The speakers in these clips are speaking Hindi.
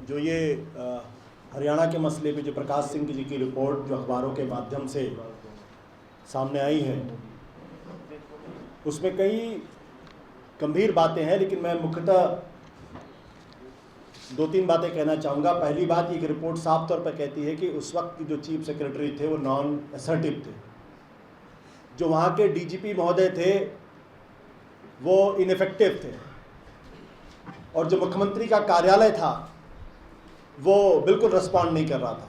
जो ये हरियाणा के मसले पे जो प्रकाश सिंह जी की रिपोर्ट जो अखबारों के माध्यम से सामने आई है, उसमें कई गंभीर बातें हैं, लेकिन मैं मुख्यतः दो तीन बातें कहना चाहूँगा। पहली बात, ये रिपोर्ट साफ तौर पर कहती है कि उस वक्त की जो चीफ सेक्रेटरी थे वो नॉन असर्टिव थे, जो वहाँ के डीजीपी महोदय थे वो इनफेक्टिव थे, और जो मुख्यमंत्री का कार्यालय था वो बिल्कुल रिस्पॉन्ड नहीं कर रहा था।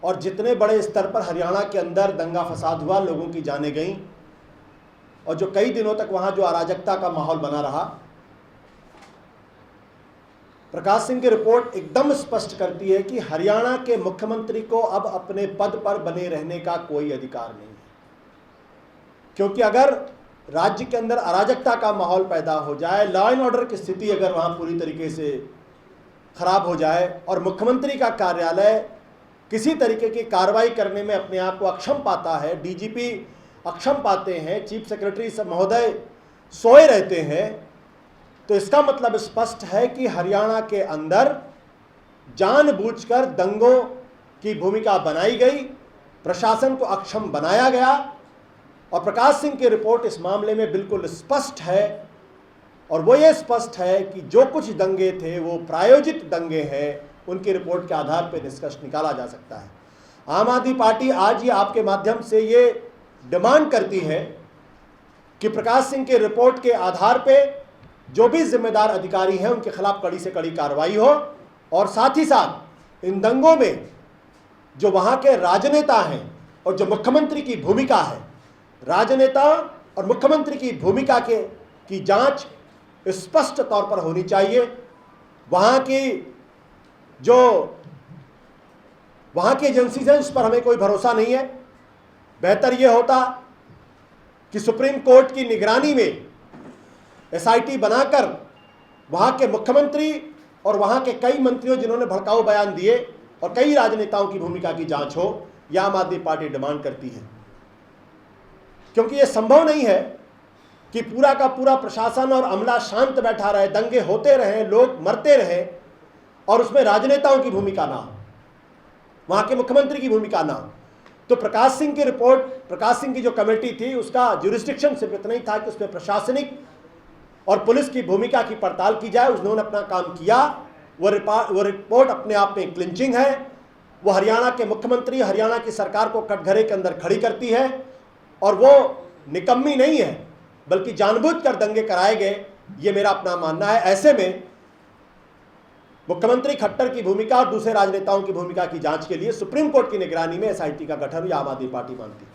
और जितने बड़े स्तर पर हरियाणा के अंदर दंगा फसाद हुआ, लोगों की जानें गईं, और जो कई दिनों तक वहाँ जो अराजकता का माहौल बना रहा, प्रकाश सिंह की रिपोर्ट एकदम स्पष्ट करती है कि हरियाणा के मुख्यमंत्री को अब अपने पद पर बने रहने का कोई अधिकार नहीं है। क्योंकि अगर राज्य के अंदर अराजकता का माहौल पैदा हो जाए, लॉ एंड ऑर्डर की स्थिति अगर वहाँ पूरी तरीके से खराब हो जाए और मुख्यमंत्री का कार्यालय किसी तरीके की कार्रवाई करने में अपने आप को अक्षम पाता है, डीजीपी अक्षम पाते हैं, चीफ सेक्रेटरी महोदय सोए रहते हैं, तो इसका मतलब स्पष्ट है कि हरियाणा के अंदर जानबूझकर दंगों की भूमिका बनाई गई, प्रशासन को अक्षम बनाया गया। और प्रकाश सिंह की रिपोर्ट इस मामले में बिल्कुल स्पष्ट है, और वो ये स्पष्ट है कि जो कुछ दंगे थे वो प्रायोजित दंगे हैं। उनकी रिपोर्ट के आधार पर निष्कर्ष निकाला जा सकता है। आम आदमी पार्टी आज ये आपके माध्यम से ये डिमांड करती है कि प्रकाश सिंह के रिपोर्ट के आधार पे जो भी जिम्मेदार अधिकारी हैं उनके खिलाफ कड़ी से कड़ी कार्रवाई हो, और साथ ही साथ इन दंगों में जो वहाँ के राजनेता हैं और जो मुख्यमंत्री की भूमिका है, राजनेता और मुख्यमंत्री की भूमिका की जांच स्पष्ट तौर पर होनी चाहिए। वहाँ की एजेंसीज हैं उस पर हमें कोई भरोसा नहीं है। बेहतर यह होता कि सुप्रीम कोर्ट की निगरानी में एसआईटी बनाकर वहाँ के मुख्यमंत्री और वहाँ के कई मंत्रियों जिन्होंने भड़काऊ बयान दिए और कई राजनेताओं की भूमिका की जांच हो, यह आम आदमी पार्टी डिमांड करती है। क्योंकि यह संभव नहीं है कि पूरा का पूरा प्रशासन और अमला शांत बैठा रहे, दंगे होते रहे, लोग मरते रहे, और उसमें राजनेताओं की भूमिका ना हो, वहाँ के मुख्यमंत्री की भूमिका ना हो। तो प्रकाश सिंह की रिपोर्ट, प्रकाश सिंह की जो कमेटी थी, उसका ज्यूरिसडिक्शन सिर्फ इतना ही था कि उसमें प्रशासनिक और पुलिस की भूमिका की पड़ताल की जाए। उन्होंने अपना काम किया। वो रिपोर्ट अपने आप में क्लिंचिंग है। वो हरियाणा के मुख्यमंत्री, हरियाणा की सरकार को कटघरे के अंदर खड़ी करती है, और वो निकम्मी नहीं है बल्कि जानबूझकर दंगे कराए गए, ये मेरा अपना मानना है। ऐसे में मुख्यमंत्री खट्टर की भूमिका और दूसरे राजनेताओं की भूमिका की जांच के लिए सुप्रीम कोर्ट की निगरानी में एसआईटी का गठन आम आदमी पार्टी मानती है।